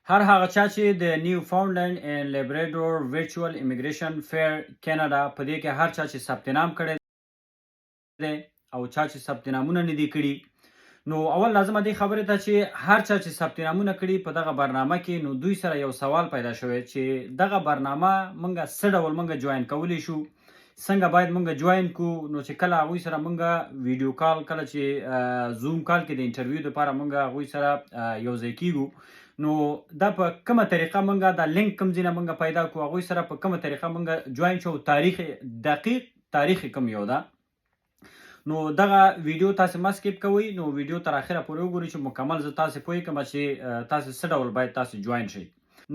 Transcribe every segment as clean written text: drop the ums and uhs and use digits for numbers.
هر هغه چا چې د نیو فاونډلینډ اینډ لیبراډور ورچوال امیګریشن فیر کینیډا په دې کې هر چا چې ثبت نام کړی دی او چا چې ثبت نامونه نه دي کړي نو اول لازمه دی خبره ته چې هر چا چې ثبت نامونه کړي په دغه برنامه کې نو دوی سره یو سوال پیدا شوی چې دغه برنامه مونږ څه ډول مونږ جوین کولی شو څنګه باید مونږ جوین کو نو چې کله هغوی سره مونږ ویډیو کال کله چې زوم کال کې د انټرویو دپاره مونږ هغوی سره یو ځای کیږو نو دا په کومه طریقه مونږ دا لینک کوم ځای نه مونږ پیدا کو هغوی سره په کومه طریقه مونږ جوین شو تاریخ دقیق تاریخ کوم یو ده نو دغه ویډیو تاسو ما سکیپ کوئ نو ویډیو تر اخره پورې وګورئ چې مکمل زه تاسو پوه کړم چې تاسو څه ډول باید تاسو جوین شئ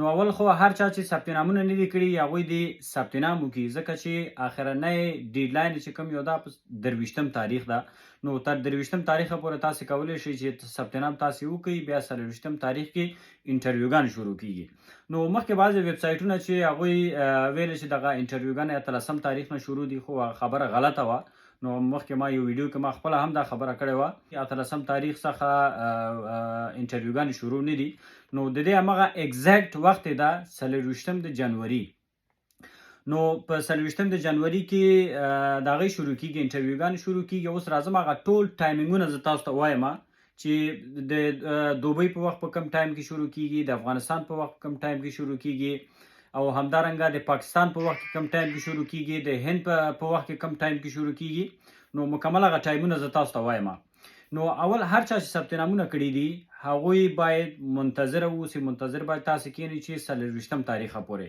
نو اول خو هر چا چې ثبت نامونه نه دي کړي هغوی دې ثبت نام وکړي ځکه چې اخرنی ډیډلاین چې کوم یو دا په 23 تاریخ ده نو تر 23 تاریخ پورې تاسو کولی شئ چې ثبت نام تاسو وکړئ بیا 24 تاریخ کې انټرویوګان شروع کیږي نو مخکې بعضې ویب سایټونه چې هغوی ویل چې دغه انټرویوګان 13 تاریخ نه شروع دي خو خبره غلطه وه نو مخکې ما یو ویډیو کې ما خپله هم دا خبره کړې وه 13 تاریخ څخه انټرویوګانې شروع نه دي نو د دې همغه اګزیکټ وخت یې ده 24 د جنوري نو په 24 د جنوري کې د هغې شروع کیږي انټرویوګانې شروع کیږي اوس راځم هغه ټول ټایمینګونه زه تاسو ته وایم چې د دوبۍ په وخت په کم ټایم کې شروع کیږي د افغانستان په وخت په کم ټایم کې شروع کیږي او همدارنګه د پاکستان په وخت کې کم ټایم کې شروع کیږي د هند په وخت کې کم ټایم کې شروع کیږي نو مکمل هغه ټایمونه زه تاسو ته وایم نو اول هر چا چې ثبت نامونه کړي دي هغوی باید منتظره واوسي منتظر باید تاسو کینئ چې 24 تاریخه پورې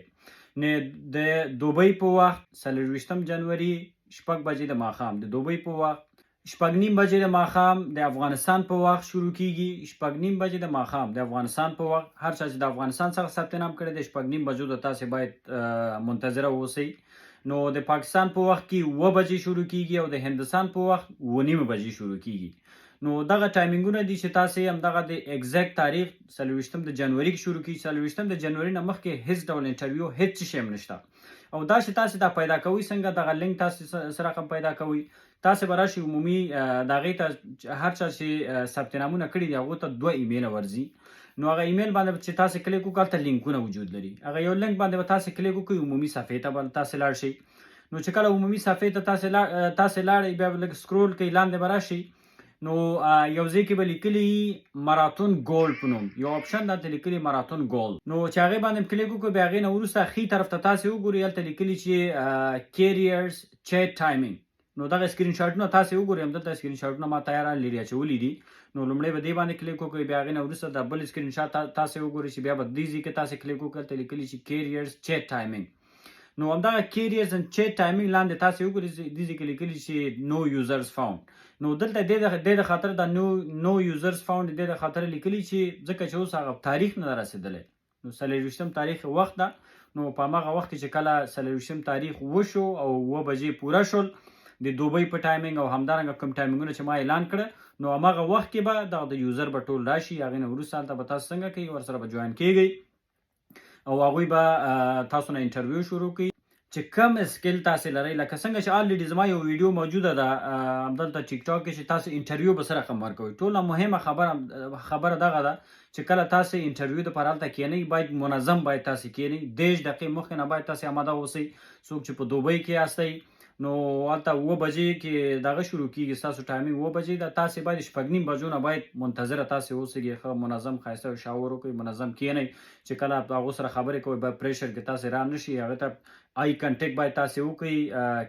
نو د دوبۍ په وخت 24 جنوري 6 بجې د ماښام د دوبۍ په وخت 6:30 بجې د ماښام د افغانستان په وخت شروع کیږي 6:30 بجې د ماښام د افغانستان په وخت هر چا چې د افغانستان څخه ثبت نام کړی دی 6:30 بجو د تاسو باید منتظره اوسئ نو د پاکستان په وخت کې 9 بجې شروع کیږي او د هندستان په وخت 9:30 بجې شروع کیږي نو دغه ټایمینګونه دي چې تاسو هم دغه د اګزیکټ تاریخ 24 د جنوري کې شروع کیږي 24 د جنوري نه مخکې هیڅ ډول انټرویو هیڅ شی هم نشته او دا چې تاسو دا پیدا کوئ څنګه دغه لینک تاسو سره کوم پیدا کوئ تاسو به راشئ عمومي د هغې ته هر چا چې ثبت نامونه کړي دي هغو ته 2 ایمیله ورځي نو هغه ایمیل باندې چې تاسو کلیک وکړئ هلته لینکونه وجود لري هغه یو لینک باندې به تاسو کلیک وکړئ عمومي صفحې ته به تاسو لاړ شئ نو چې کله عمومي صفحې ته تاسو لاړئ بیا به لږ سکرول کوئ لاندې به راشئ نو یو ځای کې به لیکلي ماراتون ګول په نوم یو اپشن دلته لیکلي ماراتون ګول نو چې هغې باندې کلیک وکړو بیا هغې نه وروسته ښي طرف ته تاسې وګورئ هلته لیکلي چې کیریرز چیټ ټایمینګ نو دغه سکرین شاټونه تاسې وګورئ همدلته سکرین شاټونه ما تیاره لري اچولي دي نو لومړی به دې باندې کلیک وکړئ بیا هغې نه وروسته د بل سکرین شاټ تاسې وګورئ چې بیا به دې ځای کې تاسې کلیک وکړئ هلته لیکلي چې کیریرز چیټ ټایمینګ نو همدغه کیریرز اینډ چیټ ټایمینګ لاندې تاسې وګورئ دې ځای کې لیکلي چې نو یوزرز فاوند نو دلته دې د خاطر د نو یوزرز فاوند دې د خاطر لیکلي چې ځکه چې اوس هغه تاریخ نه رسېدلی نو 24 تاریخ وخت ده نو په همغه وخت کې چې کله 24 تاریخ وشو او 9 بجې پوره شول د دوبۍ په ټایمینګ او همدارنګه کوم ټایمینګونه چې ما اعلان کړه نو همغه وخت کې به دغه د یوزر به ټول راشي هغې نه وروسته هلته به تاسو څنګه کوئ ورسره به جوین کیږئ او هغوی به تاسو نه انټرویو شروع کوي چې کوم اسکل تاسو لرئ لکه څنګه چې الریډي زما یو ویډیو موجوده ده همدلته ټیک ټاک کې چې تاسو انټرویو به څه رقم ورکوئ ټوله مهمه خبره دغه ده چې کله تاسو انټرویو دپاره هلته کښېنئ باید منظم باید تاسو کښېنئ 10 دقیقې مخکې نه باید تاسو آماده اوسئ څوک چې په دوبۍ کې یاستئ نو هلته 9 بجې کې دغه شروع کیږي ستاسو ټایمینګ 9 بجې ده تاسې باید 6:30 بجو نه باید منتظره تاسې اوسئ ښه منظم ښایسته شاور وکړئ منظم کښېنئ چې کله په هغو سره خبرې کوئ باید پریشر کې تاسې را نه شي هغې ته آی کنټیکټ باید تاسې وکړئ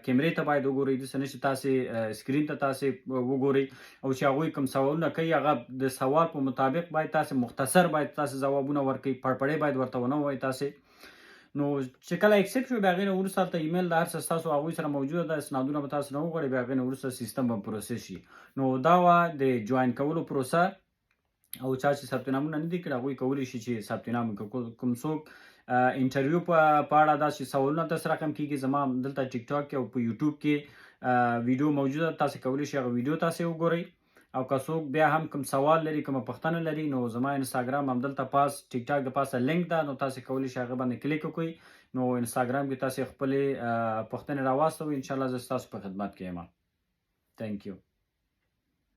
کیمرې ته باید وګورئ داسې نه چې تاسې سکرین ته تاسې وګورئ او چې هغوی کوم سوالونه کوي هغه د سوال په مطابق باید تاسې مختصر باید تاسې ځوابونه ورکړئ پړپړې باید ورته ونه ووایئ تاسې نو چې کله اکسپټ شو بیا هغې نه وروسته هلته ایمیل د هر څه ستاسو هغوی سره موجوده ده اسنادونه به تاسو نه وغواړئ بیا هغې نه وروسته سیستم به پروسس شي نو دا وه د جوین کولو پروسه او چا چې ثبت نامونه نه دي کړي هغوی کولی شي چې ثبت نام وکړي کوم څوک انټرویو په اړه داسې سوالونه تاسو رقم کیږي زما دلته ټیک ټاک کې او په یوټیوب کې ویډیو موجوده تاسو کولی شئ هغه ویډیو تاسې وګورئ او که څوک بیا هم کوم سوال لري کومه پوښتنه لري نو زما انسټاګرام همدلته پاس ټیک ټاک د پاسه لینک ده نو تاسې کولی شئ هغه باندې کلیک وکړئ نو انسټاګرام کې تاسې خپلې پوښتنې راواستوئ انشاءالله زه ستاسو په خدمت کې یم تhank you